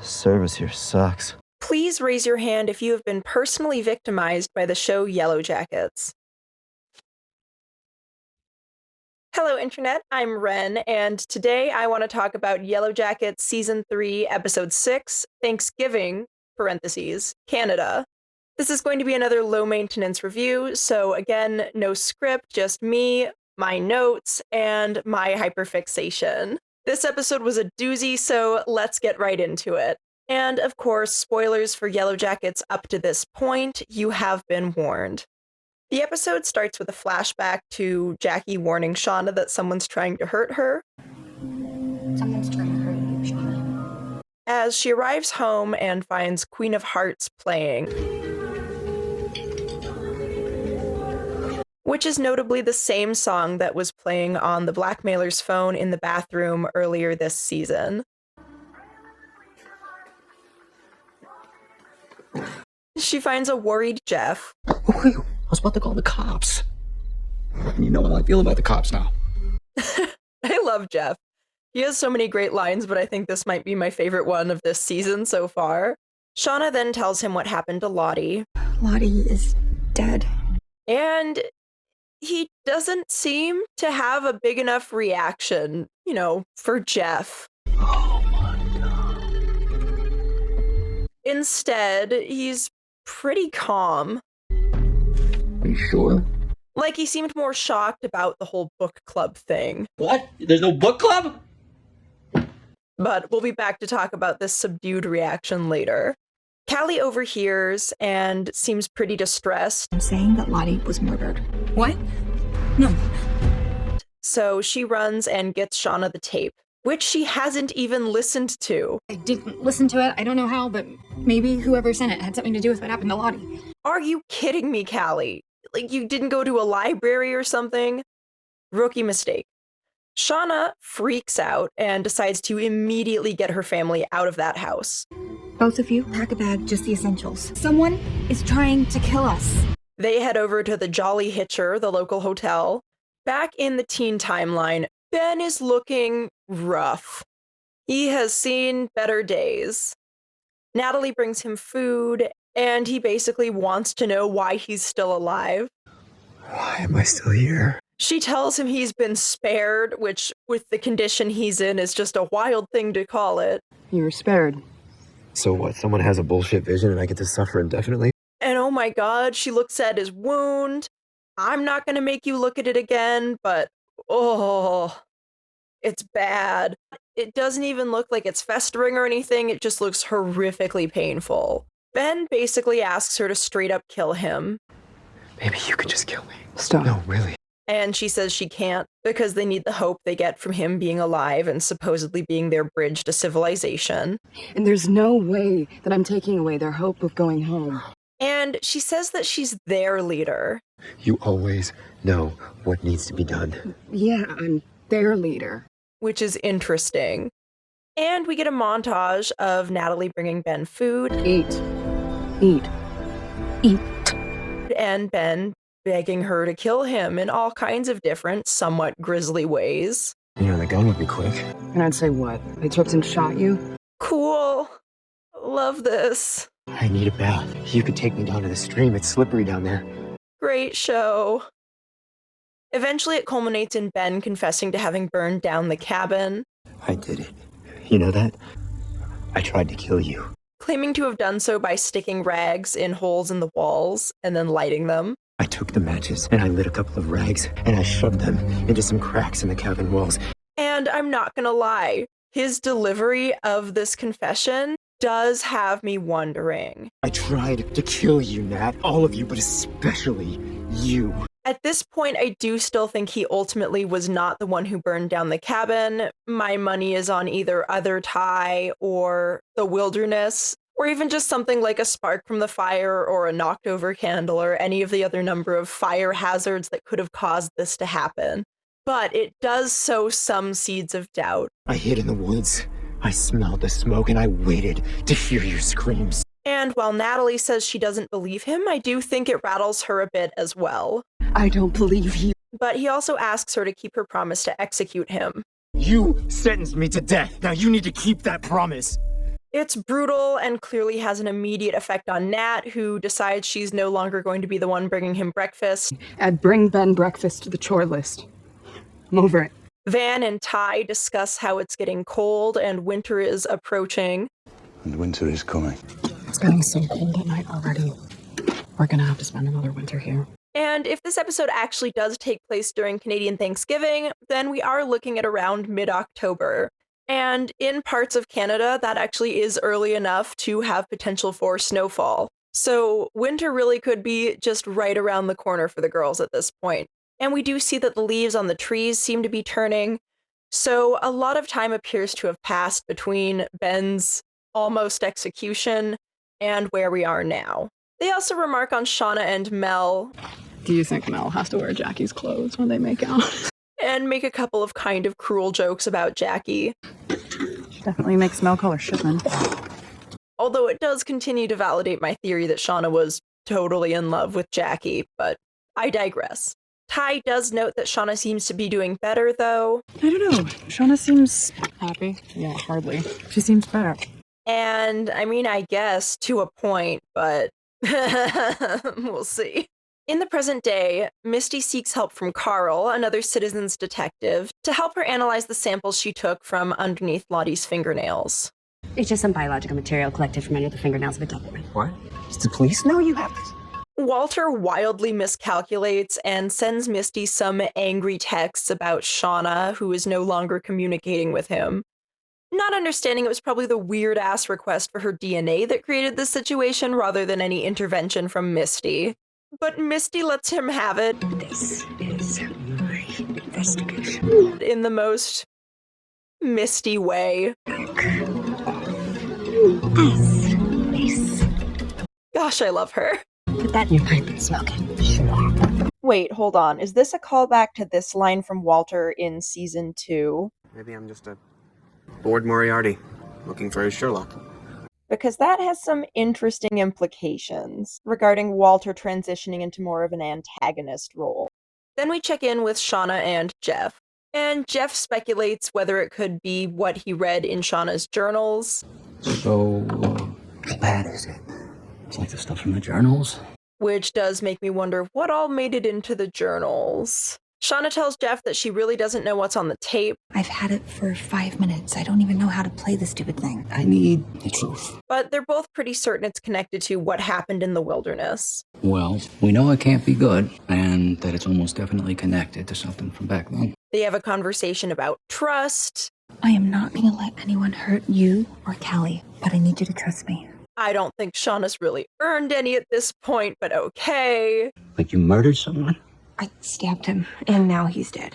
Service here sucks. Please raise your hand if you have been personally victimized by the show Yellowjackets. Hello, Internet. I'm Ren, and today I want to talk about Yellowjackets Season 3, Episode 6, Thanksgiving, parentheses, Canada. This is going to be another low-maintenance review, so again, no script, just me, my notes, and my hyperfixation. This episode was a doozy, so let's get right into it. And of course, spoilers for Yellowjackets up to this point, you have been warned. The episode starts with a flashback to Jackie warning Shauna that someone's trying to hurt her. Someone's trying to hurt you, Shauna. As she arrives home and finds Queen of Hearts playing, which is notably the same song that was playing on the blackmailer's phone in the bathroom earlier this season. She finds a worried Jeff. I was about to call the cops. You know how I feel about the cops now. I love Jeff. He has so many great lines, but I think this might be my favorite one of this season so far. Shauna then tells him what happened to Lottie. Lottie is dead. And he doesn't seem to have a big enough reaction, for Jeff. Oh my god. Instead, he's pretty calm. Are you sure? Like he seemed more shocked about the whole book club thing. What? There's no book club? But we'll be back to talk about this subdued reaction later. Callie overhears and seems pretty distressed. I'm saying that Lottie was murdered. What? No. So she runs and gets Shauna the tape, which she hasn't even listened to. I didn't listen to it. I don't know how, but maybe whoever sent it had something to do with what happened to Lottie. Are you kidding me, Callie? Like you didn't go to a library or something? Rookie mistake. Shauna freaks out and decides to immediately get her family out of that house. Both of you, pack a bag, just the essentials. Someone is trying to kill us. They head over to the Jolly Hitcher, the local hotel. Back in the teen timeline, Ben is looking rough. He has seen better days. Natalie brings him food, and he basically wants to know why he's still alive. Why am I still here? She tells him he's been spared, which, with the condition he's in, is just a wild thing to call it. You were spared. So what, someone has a bullshit vision and I get to suffer indefinitely? And oh my god, she looks at his wound. I'm not gonna make you look at it again, but it's bad. It doesn't even look like it's festering or anything, it just looks horrifically painful. Ben basically asks her to straight up kill him. Maybe you could just kill me. Stop. No, really. And she says she can't because they need the hope they get from him being alive and supposedly being their bridge to civilization. And there's no way that I'm taking away their hope of going home. And she says that she's their leader. You always know what needs to be done. Yeah, I'm their leader. Which is interesting. And we get a montage of Natalie bringing Ben food. Eat. Eat. Eat. And Ben begging her to kill him in all kinds of different, somewhat grisly ways. The gun would be quick. And I'd say what? They tripped and shot you? Cool. Love this. I need a bath. You could take me down to the stream. It's slippery down there. Great show. Eventually it culminates in Ben confessing to having burned down the cabin. I did it. You know that? I tried to kill you. Claiming to have done so by sticking rags in holes in the walls and then lighting them. I took the matches and I lit a couple of rags and I shoved them into some cracks in the cabin walls. And I'm not gonna lie, his delivery of this confession does have me wondering. I tried to kill you, Nat. All of you, but especially you. At this point, I do still think he ultimately was not the one who burned down the cabin. My money is on either Other Tie or the Wilderness, or even just something like a spark from the fire or a knocked over candle or any of the other number of fire hazards that could have caused this to happen. But it does sow some seeds of doubt. I hid in the woods. I smelled the smoke and I waited to hear your screams. And while Natalie says she doesn't believe him, I do think it rattles her a bit as well. I don't believe you. But he also asks her to keep her promise to execute him. You sentenced me to death. Now you need to keep that promise. It's brutal and clearly has an immediate effect on Nat, who decides she's no longer going to be the one bringing him breakfast. Add bring Ben breakfast to the chore list. I'm over it. Van and Ty discuss how it's getting cold and winter is approaching. And winter is coming. It's getting so cold at night already. We're gonna have to spend another winter here. And if this episode actually does take place during Canadian Thanksgiving, then we are looking at around mid-October. And in parts of Canada, that actually is early enough to have potential for snowfall. So winter really could be just right around the corner for the girls at this point. And we do see that the leaves on the trees seem to be turning. So a lot of time appears to have passed between Ben's almost execution and where we are now. They also remark on Shauna and Mel. Do you think Mel has to wear Jackie's clothes when they make out? And make a couple of kind of cruel jokes about Jackie. She definitely makes Mel call her shipman. Although it does continue to validate my theory that Shauna was totally in love with Jackie, but I digress. Ty does note that Shauna seems to be doing better, though. I don't know. Shauna seems happy. Yeah, hardly. She seems better. And, I mean, I guess, to a point, but we'll see. In the present day, Misty seeks help from Carl, another citizen's detective, to help her analyze the samples she took from underneath Lottie's fingernails. It's just some biological material collected from under the fingernails of a Doberman. What? Does the police know you have this? Walter wildly miscalculates and sends Misty some angry texts about Shauna, who is no longer communicating with him. Not understanding it was probably the weird-ass request for her DNA that created this situation rather than any intervention from Misty. But Misty lets him have it. This is my investigation. In the most Misty way. Gosh, I love her. Put that in your pipe and smoke it. Wait, hold on. Is this a callback to this line from Walter in season 2? Maybe I'm just a bored Moriarty looking for his Sherlock. Because that has some interesting implications regarding Walter transitioning into more of an antagonist role. Then we check in with Shauna and Jeff. And Jeff speculates whether it could be what he read in Shauna's journals. So, how bad is it? It's like the stuff from the journals? Which does make me wonder what all made it into the journals. Shauna tells Jeff that she really doesn't know what's on the tape. I've had it for 5 minutes. I don't even know how to play the stupid thing. I need the truth. But they're both pretty certain it's connected to what happened in the wilderness. Well, we know it can't be good, and that it's almost definitely connected to something from back then. They have a conversation about trust. I am not going to let anyone hurt you or Callie, but I need you to trust me. I don't think Shauna's really earned any at this point, but okay. Like you murdered someone? I stabbed him, and now he's dead.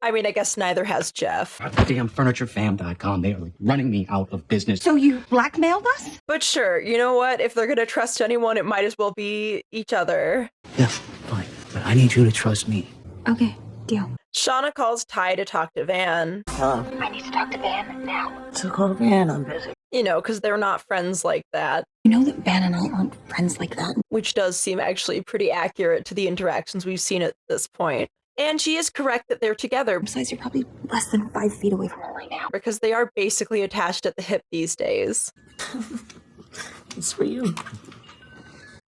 I mean, I guess neither has Jeff. Damn FurnitureFam.com, they are like running me out of business. So you blackmailed us? But sure, you know what? If they're gonna trust anyone, it might as well be each other. Yeah, fine. But I need you to trust me. Okay, deal. Shauna calls Ty to talk to Van. Hello? I need to talk to Van now. So call Van, I'm busy. You know, because they're not friends like that. You know that Van and I aren't friends like that. Which does seem actually pretty accurate to the interactions we've seen at this point. And she is correct that they're together. Besides, you're probably less than 5 feet away from her right now. Because they are basically attached at the hip these days. It's for you.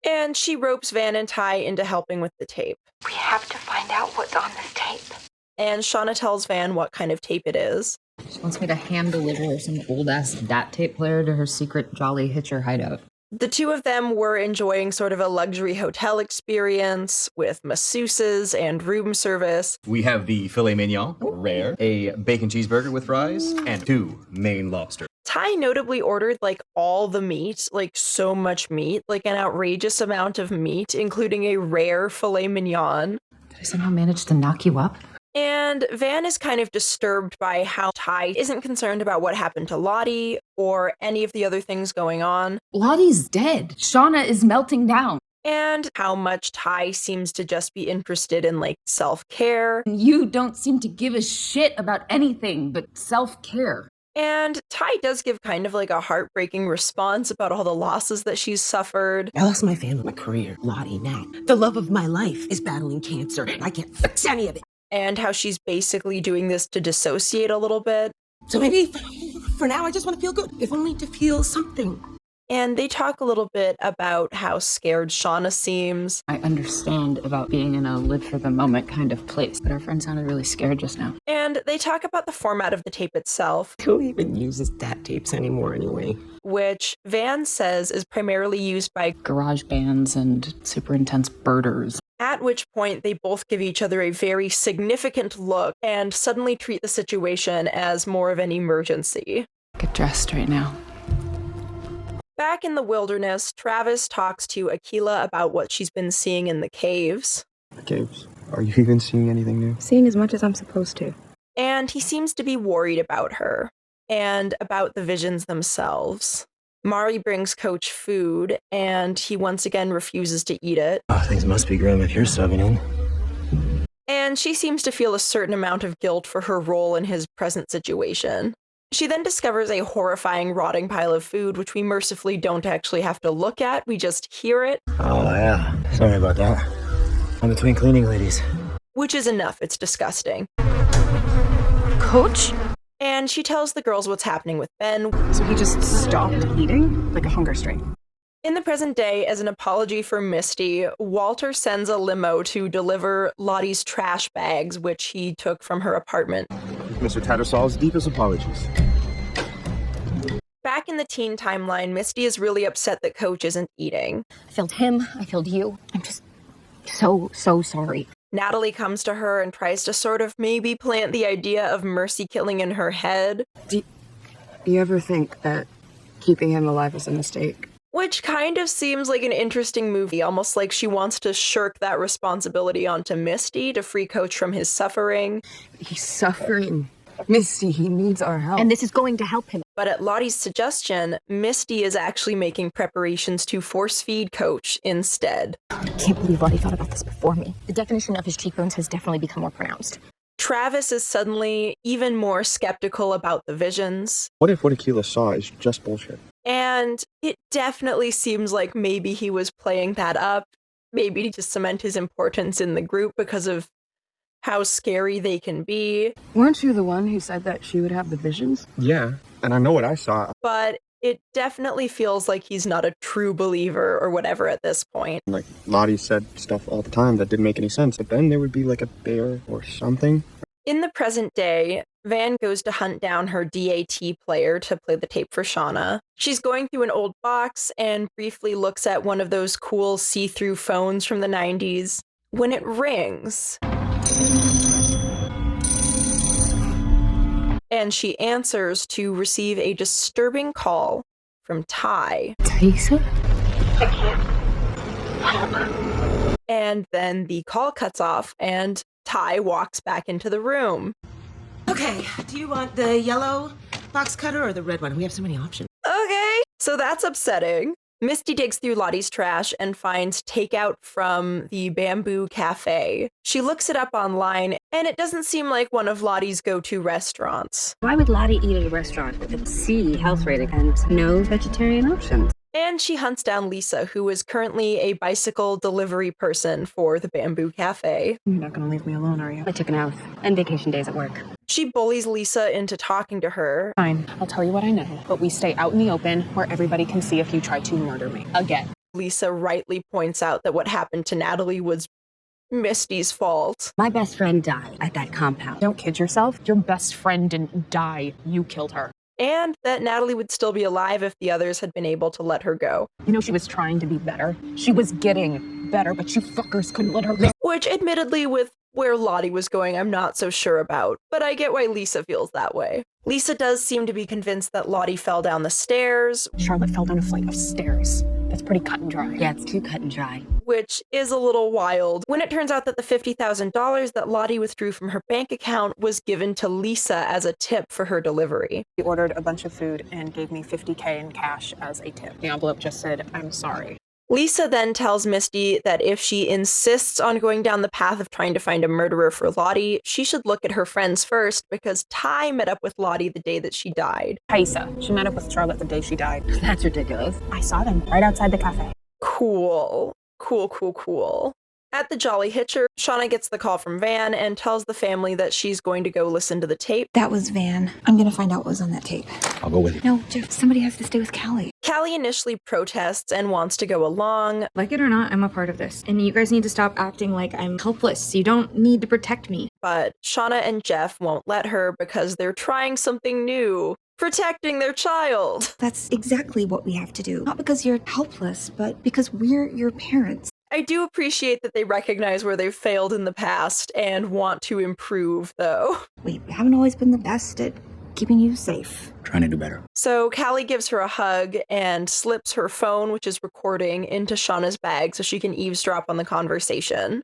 And she ropes Van and Ty into helping with the tape. We have to find out what's on this tape. And Shauna tells Van what kind of tape it is. She wants me to hand deliver some old-ass DAT tape player to her secret Jolly Hitcher hideout. The two of them were enjoying sort of a luxury hotel experience with masseuses and room service. We have the filet mignon, rare, a bacon cheeseburger with fries, and 2 Maine lobster. Ty notably ordered like all the meat, like so much meat, like an outrageous amount of meat, including a rare filet mignon. Did I somehow manage to knock you up? And Van is kind of disturbed by how Ty isn't concerned about what happened to Lottie or any of the other things going on. Lottie's dead. Shauna is melting down. And how much Ty seems to just be interested in like self-care. You don't seem to give a shit about anything but self-care. And Ty does give kind of like a heartbreaking response about all the losses that she's suffered. I lost my family, my career, Lottie, Nat. The love of my life is battling cancer, and I can't fix any of it. And how she's basically doing this to dissociate a little bit. So maybe For now, I just want to feel good, if only to feel something. And they talk a little bit about how scared Shauna seems. I understand about being in a live for the moment kind of place, but our friend sounded really scared just now. And they talk about the format of the tape itself, Who even uses DAT tapes anymore anyway? which Van says is primarily used by Garage bands and super intense birders. at which point they both give each other a very significant look and suddenly treat the situation as more of an emergency. Get dressed right now. Back in the wilderness, Travis talks to Akila about what she's been seeing in the caves, Caves. Are you even seeing anything new? Seeing as much as I'm supposed to. and he seems to be worried about her and about the visions themselves. Mari brings Coach food, and he once again refuses to eat it. Oh, things must be grim if you're subbing in. And she seems to feel a certain amount of guilt for her role in his present situation. She then discovers a horrifying rotting pile of food, which we mercifully don't actually have to look at, we just hear it, Oh, yeah. Sorry about that. I'm between cleaning ladies. which is enough, it's disgusting. Coach? And she tells the girls what's happening with Ben. So he just stopped eating? Like a hunger strain. In the present day, as an apology for Misty, Walter sends a limo to deliver Lottie's trash bags, which he took from her apartment. Mr. Tattersall's deepest apologies. Back in the teen timeline, Misty is really upset that Coach isn't eating. I failed him. I failed you. I'm just so sorry. Natalie comes to her and tries to sort of maybe plant the idea of mercy killing in her head, Do you ever think that keeping him alive was a mistake? which kind of seems like an interesting movie, almost like she wants to shirk that responsibility onto Misty to free Coach from his suffering. He's suffering. Misty, he needs our help. And this is going to help him. But at Lottie's suggestion, Misty is actually making preparations to force feed Coach instead. I can't believe Lottie thought about this before me. The definition of his cheekbones has definitely become more pronounced. Travis is suddenly even more skeptical about the visions. What if what Akila saw is just bullshit? And it definitely seems like maybe he was playing that up, maybe to cement his importance in the group because of how scary they can be. Weren't you the one who said that she would have the visions? Yeah, and I know what I saw. But it definitely feels like he's not a true believer or whatever at this point. Like, Lottie said stuff all the time that didn't make any sense, but then there would be like a bear or something. In the present day, Van goes to hunt down her DAT player to play the tape for Shauna. She's going through an old box and briefly looks at one of those cool see-through phones from the 90s when it rings. And she answers to receive a disturbing call from Ty. Teresa? And then the call cuts off and Ty walks back into the room. Okay, do you want the yellow box cutter or the red one? We have so many options. Okay. So that's upsetting. Misty digs through Lottie's trash and finds takeout from the Bamboo Cafe. She looks it up online, and it doesn't seem like one of Lottie's go-to restaurants. Why would Lottie eat at a restaurant with a C health rating and no vegetarian options? And she hunts down Lisa, who is currently a bicycle delivery person for the Bamboo Cafe. You're not gonna leave me alone, are you? I took an oath. And vacation days at work. She bullies Lisa into talking to her. Fine, I'll tell you what I know, but we stay out in the open where everybody can see if you try to murder me. Again. Lisa rightly points out that what happened to Natalie was Misty's fault. My best friend died at that compound. Don't kid yourself. Your best friend didn't die. You killed her. And that Natalie would still be alive if the others had been able to let her go. You know, she was trying to be better. She was getting better, but you fuckers couldn't let her live. Which, admittedly, with where Lottie was going, I'm not so sure about, but I get why Lisa feels that way. Lisa does seem to be convinced that Lottie fell down the stairs. Charlotte fell down a flight of stairs. That's pretty cut and dry. Yeah, it's too cut and dry. Which is a little wild when it turns out that the $50,000 that Lottie withdrew from her bank account was given to Lisa as a tip for her delivery. He ordered a bunch of food and gave me $50K in cash as a tip. The envelope just said, "I'm sorry." Lisa then tells Misty that if she insists on going down the path of trying to find a murderer for Lottie, she should look at her friends first because Ty met up with Lottie the day that she died. Thaisa, she met up with Charlotte the day she died. That's ridiculous. I saw them right outside the cafe. Cool. Cool. At the Jolly Hitcher, Shauna gets the call from Van and tells the family that she's going to go listen to the tape. That was Van. I'm gonna find out what was on that tape. I'll go with you. No, Jeff, somebody has to stay with Callie. Callie initially protests and wants to go along. Like it or not, I'm a part of this. And you guys need to stop acting like I'm helpless. You don't need to protect me. But Shauna and Jeff won't let her because they're trying something new. Protecting their child. That's exactly what we have to do. Not because you're helpless, but because we're your parents. I do appreciate that they recognize where they've failed in the past and want to improve, though. We haven't always been the best at keeping you safe. Trying to do better. So Callie gives her a hug and slips her phone, which is recording, into Shauna's bag so she can eavesdrop on the conversation.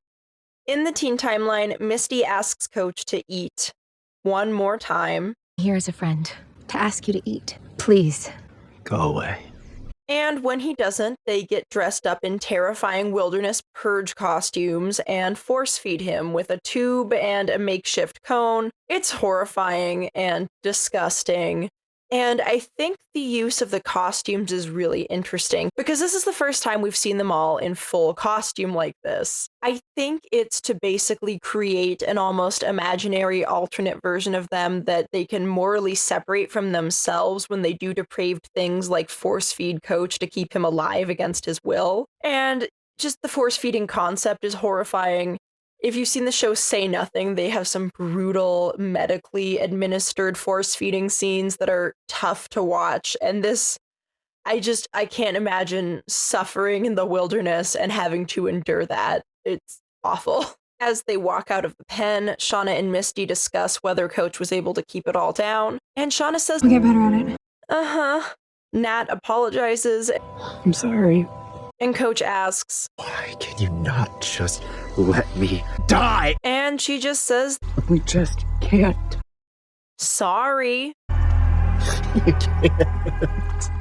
In the teen timeline, Misty asks Coach to eat one more time. Here is a friend to ask you to eat. Please. Go away. And when he doesn't, they get dressed up in terrifying wilderness purge costumes and force feed him with a tube and a makeshift cone. It's horrifying and disgusting. And I think the use of the costumes is really interesting because this is the first time we've seen them all in full costume like this. I think it's to basically create an almost imaginary alternate version of them that they can morally separate from themselves when they do depraved things like force feed Coach to keep him alive against his will. And just the force feeding concept is horrifying. If you've seen the show Say Nothing, they have some brutal, medically administered force feeding scenes that are tough to watch. And this, I can't imagine suffering in the wilderness and having to endure that. It's awful. As they walk out of the pen, Shauna and Misty discuss whether Coach was able to keep it all down. And Shauna says, We'll get better at it. Uh-huh. Nat apologizes. I'm sorry. And Coach asks, Why can you not just let me die? and she just says, We just can't. sorry. You can't.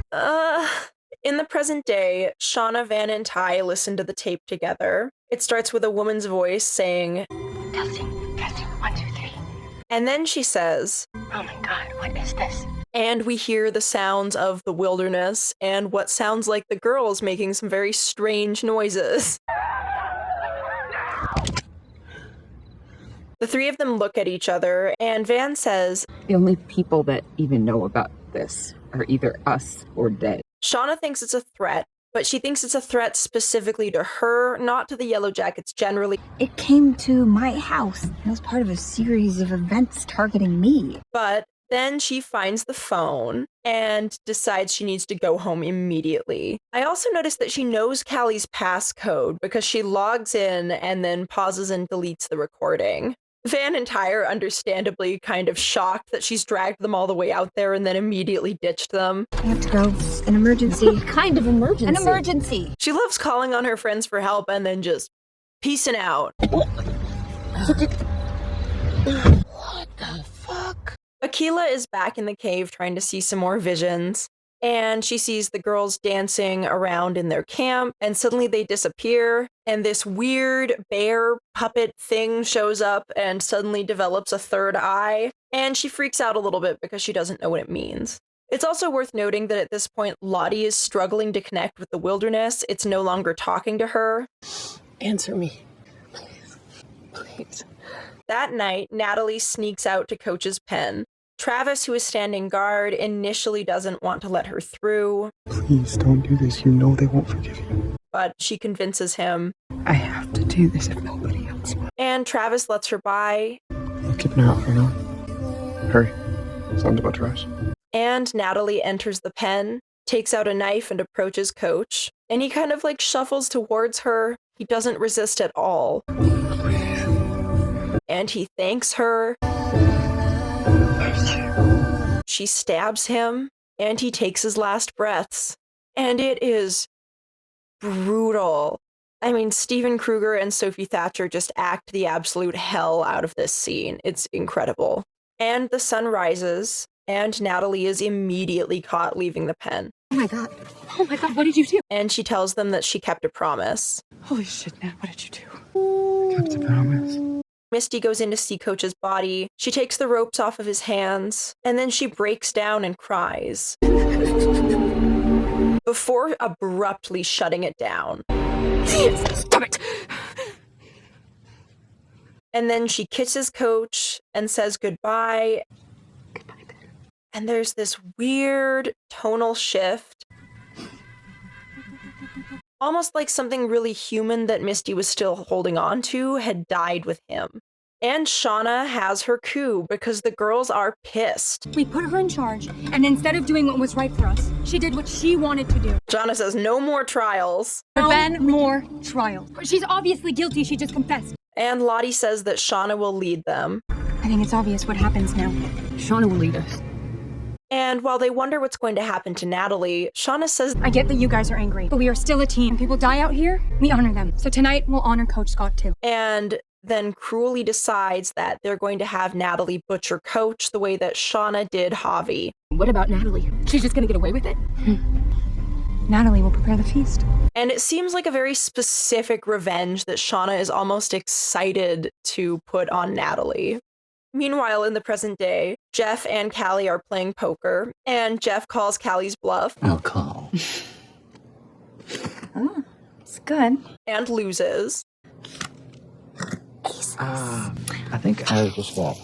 In the present day, Shauna, Van, and Ty listen to the tape together. It starts with a woman's voice saying, Testing, 1, 2, 3. and then she says, Oh my God, what is this? and we hear the sounds of the wilderness and what sounds like the girls making some very strange noises. The three of them look at each other, and Van says, The only people that even know about this are either us or dead. Shauna thinks it's a threat, but she thinks it's a threat specifically to her, not to the Yellowjackets generally. It came to my house. It was part of a series of events targeting me. But then she finds the phone and decides she needs to go home immediately. I also noticed that she knows Callie's passcode because she logs in and then pauses and deletes the recording. Van and Ty are understandably kind of shocked that she's dragged them all the way out there and then immediately ditched them. I have to go. It's an emergency. What kind of emergency? An emergency. She loves calling on her friends for help and then just peacing out. What the fuck? Akila is back in the cave trying to see some more visions, and she sees the girls dancing around in their camp, and suddenly they disappear, and this weird bear puppet thing shows up and suddenly develops a third eye, and she freaks out a little bit because she doesn't know what it means. It's also worth noting that at this point, Lottie is struggling to connect with the wilderness. It's no longer talking to her. Answer me. Please. Please. That night, Natalie sneaks out to Coach's pen. Travis, who is standing guard, initially doesn't want to let her through, Please don't do this. You know they won't forgive you. but she convinces him, I have to do this if nobody else will. and Travis lets her by, I'll keep an eye out for now. Hurry. Someone's about to rush. and Natalie enters the pen, takes out a knife and approaches Coach, and he kind of like shuffles towards her. He doesn't resist at all. Please. And he thanks her. She stabs him, and he takes his last breaths. And it is brutal. I mean, Steven Kruger and Sophie Thatcher just act the absolute hell out of this scene. It's incredible. And the sun rises, and Natalie is immediately caught leaving the pen. Oh my God, what did you do? And she tells them that she kept a promise. Holy shit, Nat, what did you do? Kept a promise. Misty goes in to see Coach's body. She takes the ropes off of his hands, and then she breaks down and cries, before abruptly shutting it down. Stop it! And then she kisses Coach and says goodbye. And there's this weird tonal shift. Almost like something really human that Misty was still holding on to had died with him. And Shauna has her coup because the girls are pissed. We put her in charge, and instead of doing what was right for us, she did what she wanted to do. Shauna says no more trials. No more trials. She's obviously guilty, she just confessed. And Lottie says that Shauna will lead them. I think it's obvious what happens now. Shauna will lead us. And while they wonder what's going to happen to Natalie, Shauna says, I get that you guys are angry, but we are still a team. People die out here, we honor them. So tonight, we'll honor Coach Scott too. And then cruelly decides that they're going to have Natalie butcher Coach the way that Shauna did Javi. What about Natalie? She's just gonna get away with it? Natalie will prepare the feast. And it seems like a very specific revenge that Shauna is almost excited to put on Natalie. Meanwhile, in the present day, Jeff and Callie are playing poker, and Jeff calls Callie's bluff. I'll call. Oh, it's good. And loses. I think I just got.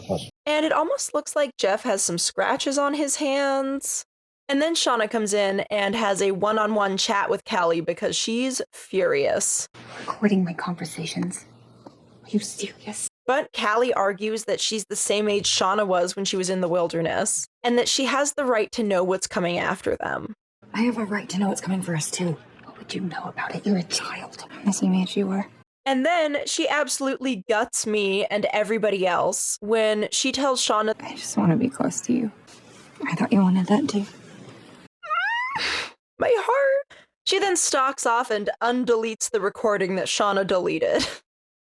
And it almost looks like Jeff has some scratches on his hands. And then Shauna comes in and has a one-on-one chat with Callie because she's furious. Recording my conversations. Are you serious? But Callie argues that she's the same age Shauna was when she was in the wilderness, and that she has the right to know what's coming after them. I have a right to know what's coming for us, too. What would you know about it? You're a child. The same age you were. And then she absolutely guts me and everybody else when she tells Shauna, I just want to be close to you. I thought you wanted that, too. My heart. She then stalks off and undeletes the recording that Shauna deleted.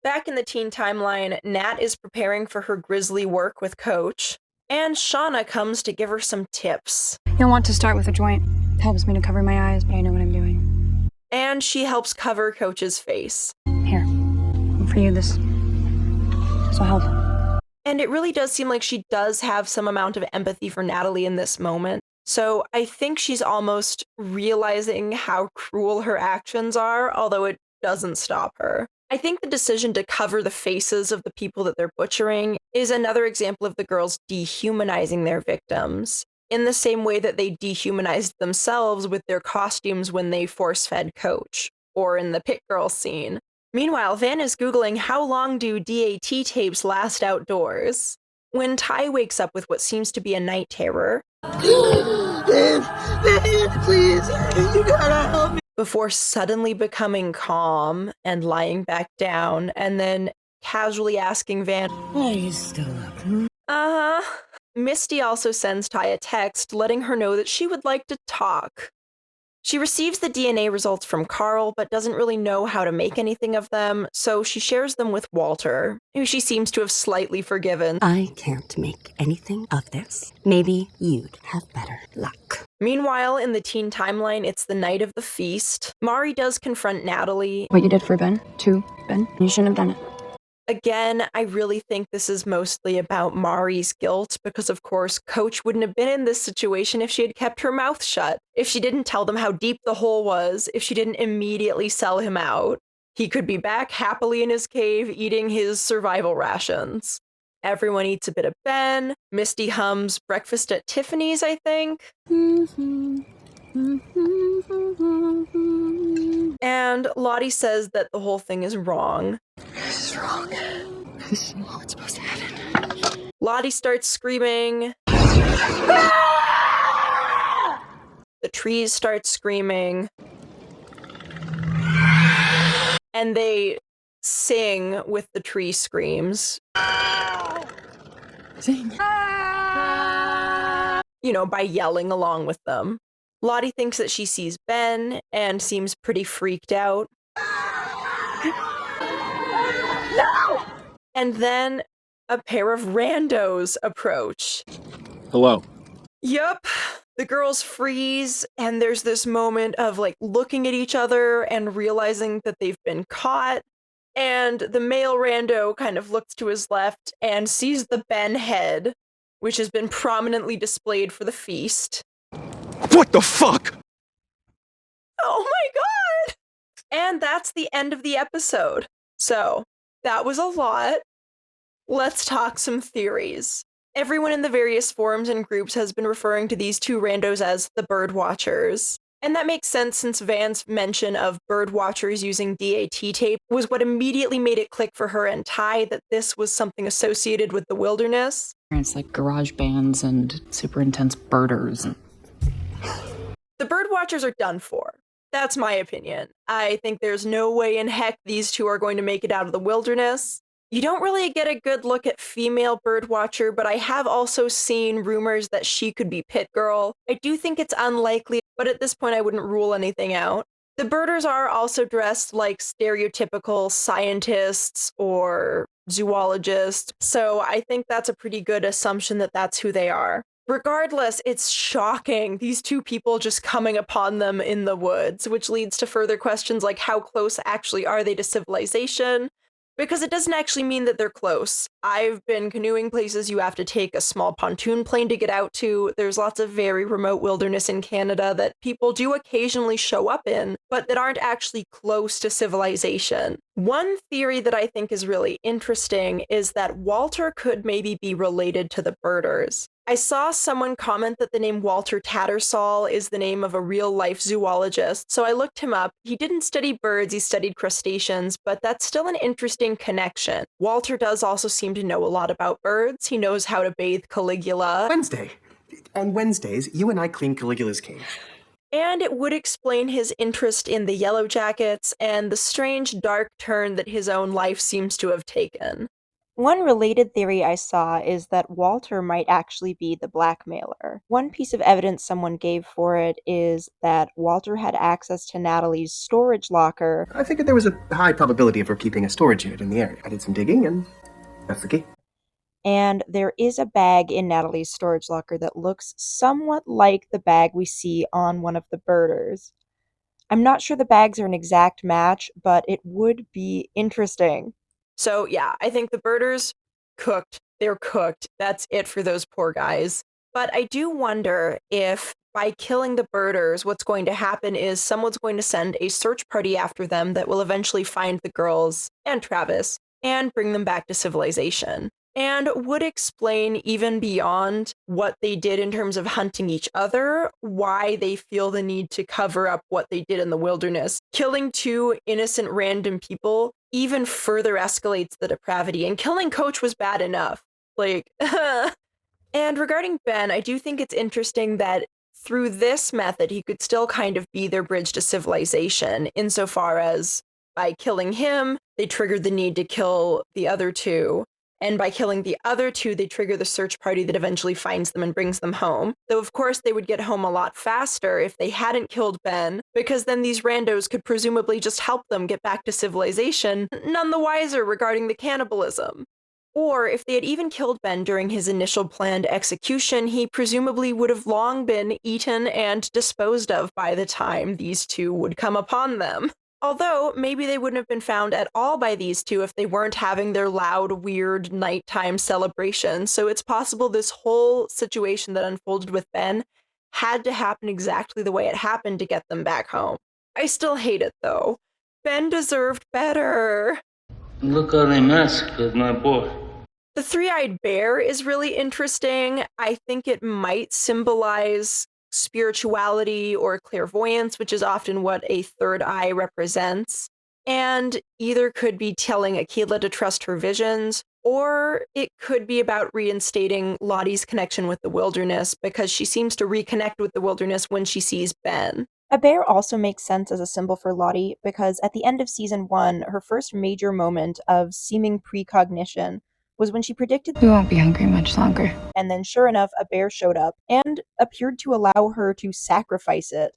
Back in the teen timeline, Nat is preparing for her grisly work with Coach, and Shauna comes to give her some tips. You'll want to start with a joint. It helps me to cover my eyes, but I know what I'm doing. And she helps cover Coach's face. Here, for you, this will help. And it really does seem like she does have some amount of empathy for Natalie in this moment. So I think she's almost realizing how cruel her actions are, although it doesn't stop her. I think the decision to cover the faces of the people that they're butchering is another example of the girls dehumanizing their victims, in the same way that they dehumanized themselves with their costumes when they force-fed Coach, or in the Pit Girl scene. Meanwhile, Van is Googling how long do DAT tapes last outdoors, when Ty wakes up with what seems to be a night terror. Please, you gotta help me. Before suddenly becoming calm and lying back down, and then casually asking Van, Why are you still up? Uh-huh. Misty also sends Ty a text letting her know that she would like to talk. She receives the DNA results from Carl, but doesn't really know how to make anything of them, so she shares them with Walter, who she seems to have slightly forgiven. I can't make anything of this. Maybe you'd have better luck. Meanwhile, in the teen timeline, it's the night of the feast. Mari does confront Natalie. What you did for Ben, too, Ben, you shouldn't have done it. Again, I really think this is mostly about Mari's guilt because, of course, Coach wouldn't have been in this situation if she had kept her mouth shut, if she didn't tell them how deep the hole was, if she didn't immediately sell him out. He could be back happily in his cave eating his survival rations. Everyone eats a bit of Ben. Misty hums Breakfast at Tiffany's, I think. And Lottie says that the whole thing is wrong. This is wrong. This is not what's supposed to happen. Lottie starts screaming. The trees start screaming. And they sing with the tree screams. Sing. You know, by yelling along with them. Lottie thinks that she sees Ben and seems pretty freaked out. No! And then a pair of randos approach. Hello. Yup. The girls freeze, and there's this moment of like looking at each other and realizing that they've been caught. And the male rando kind of looks to his left and sees the Ben head, which has been prominently displayed for the feast. What the fuck? Oh my god! And that's the end of the episode. So, that was a lot. Let's talk some theories. Everyone in the various forums and groups has been referring to these two randos as the Bird Watchers. And that makes sense since Van's mention of Bird Watchers using DAT tape was what immediately made it click for her and Ty that this was something associated with the wilderness. It's like garage bands and super intense birders. The Bird Watchers are done for. That's my opinion. I think there's no way in heck these two are going to make it out of the wilderness. You don't really get a good look at female Birdwatcher, but I have also seen rumors that she could be Pit Girl. I do think it's unlikely, but at this point I wouldn't rule anything out. The birders are also dressed like stereotypical scientists or zoologists, so I think that's a pretty good assumption that that's who they are. Regardless, it's shocking, these two people just coming upon them in the woods, which leads to further questions like how close actually are they to civilization? Because it doesn't actually mean that they're close. I've been canoeing places you have to take a small pontoon plane to get out to. There's lots of very remote wilderness in Canada that people do occasionally show up in, but that aren't actually close to civilization. One theory that I think is really interesting is that Walter could maybe be related to the birders. I saw someone comment that the name Walter Tattersall is the name of a real-life zoologist, so I looked him up. He didn't study birds, he studied crustaceans, but that's still an interesting connection. Walter does also seem to know a lot about birds. He knows how to bathe Caligula. Wednesday. On Wednesdays, you and I clean Caligula's cage. And it would explain his interest in the Yellowjackets and the strange dark turn that his own life seems to have taken. One related theory I saw is that Walter might actually be the blackmailer. One piece of evidence someone gave for it is that Walter had access to Natalie's storage locker. I figured there was a high probability of her keeping a storage unit in the area. I did some digging, and that's the key. And there is a bag in Natalie's storage locker that looks somewhat like the bag we see on one of the birders. I'm not sure the bags are an exact match, but it would be interesting. So yeah, I think the birders cooked. They're cooked. That's it for those poor guys. But I do wonder if by killing the birders, what's going to happen is someone's going to send a search party after them that will eventually find the girls and Travis and bring them back to civilization. And would explain even beyond what they did in terms of hunting each other, why they feel the need to cover up what they did in the wilderness. Killing two innocent random people even further escalates the depravity, and killing Coach was bad enough. And regarding Ben, I do think it's interesting that through this method, he could still kind of be their bridge to civilization, insofar as by killing him, they triggered the need to kill the other two. And by killing the other two, they trigger the search party that eventually finds them and brings them home. Though, of course, they would get home a lot faster if they hadn't killed Ben, because then these randos could presumably just help them get back to civilization, none the wiser regarding the cannibalism. Or if they had even killed Ben during his initial planned execution, he presumably would have long been eaten and disposed of by the time these two would come upon them. Although, maybe they wouldn't have been found at all by these two if they weren't having their loud, weird nighttime celebration. So it's possible this whole situation that unfolded with Ben had to happen exactly the way it happened to get them back home. I still hate it, though. Ben deserved better. Look how they mess with my boy. The three-eyed bear is really interesting. I think it might symbolize spirituality or clairvoyance, which is often what a third eye represents, and either could be telling Akila to trust her visions, or it could be about reinstating Lottie's connection with the wilderness, because she seems to reconnect with the wilderness when she sees Ben. A bear also makes sense as a symbol for Lottie, because at the end of season 1, her first major moment of seeming precognition was when she predicted We won't be hungry much longer. And then sure enough, a bear showed up and appeared to allow her to sacrifice it.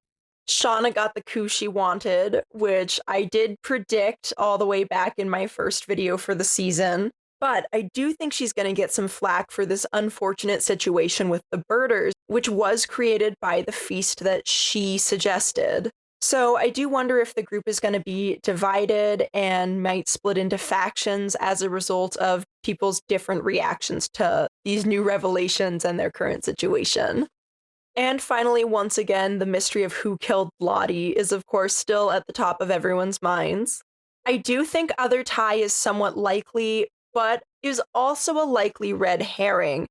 Shauna got the coup she wanted, which I did predict all the way back in my first video for the season. But I do think she's going to get some flack for this unfortunate situation with the birders, which was created by the feast that she suggested. So I do wonder if the group is going to be divided and might split into factions as a result of people's different reactions to these new revelations and their current situation. And finally, once again, the mystery of who killed Lottie is of course still at the top of everyone's minds. I do think other Ty is somewhat likely, but is also a likely red herring,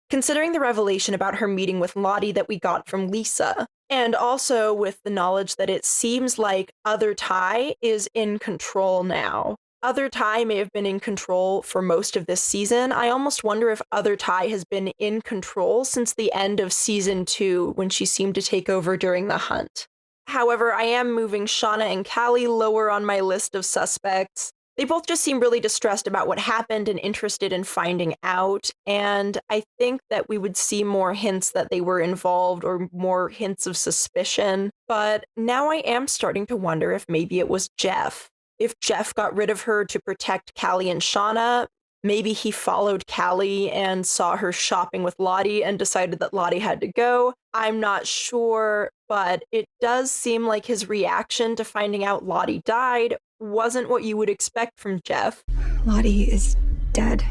considering the revelation about her meeting with Lottie that we got from Lisa. And also with the knowledge that it seems like Other Ty is in control now. Other Ty may have been in control for most of this season. I almost wonder if Other Ty has been in control since the end of season 2 when she seemed to take over during the hunt. However, I am moving Shauna and Callie lower on my list of suspects. They both just seem really distressed about what happened and interested in finding out, and I think that we would see more hints that they were involved or more hints of suspicion. But now I am starting to wonder if maybe it was Jeff. If Jeff got rid of her to protect Callie and Shauna, maybe he followed Callie and saw her shopping with Lottie and decided that Lottie had to go. I'm not sure, but it does seem like his reaction to finding out Lottie died wasn't what you would expect from Jeff. Lottie is dead.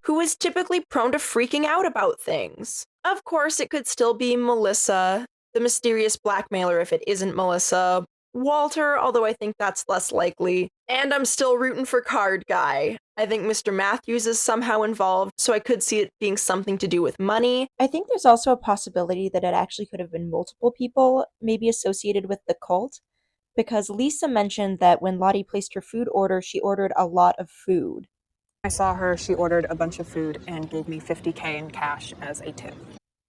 Who is typically prone to freaking out about things. Of course, it could still be Melissa, the mysterious blackmailer if it isn't Melissa, Walter, although I think that's less likely, and I'm still rooting for Card Guy. I think Mr. Matthews is somehow involved, so I could see it being something to do with money. I think there's also a possibility that it actually could have been multiple people, maybe associated with the cult, because Lisa mentioned that when Lottie placed her food order, she ordered a lot of food. I saw her, she ordered a bunch of food and gave me 50K in cash as a tip.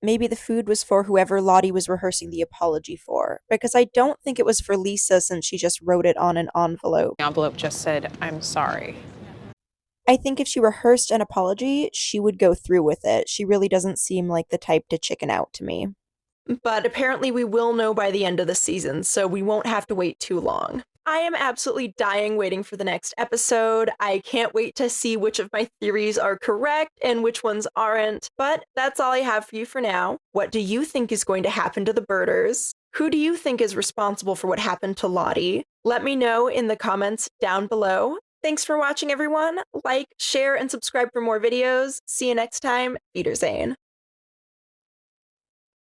Maybe the food was for whoever Lottie was rehearsing the apology for, because I don't think it was for Lisa since she just wrote it on an envelope. The envelope just said, I'm sorry. I think if she rehearsed an apology, she would go through with it. She really doesn't seem like the type to chicken out to me. But apparently we will know by the end of the season, so we won't have to wait too long. I am absolutely dying waiting for the next episode. I can't wait to see which of my theories are correct and which ones aren't, but that's all I have for you for now. What do you think is going to happen to the birders? Who do you think is responsible for what happened to Lottie? Let me know in the comments down below. Thanks for watching, everyone. Like, share, and subscribe for more videos. See you next time. Wiedersehen.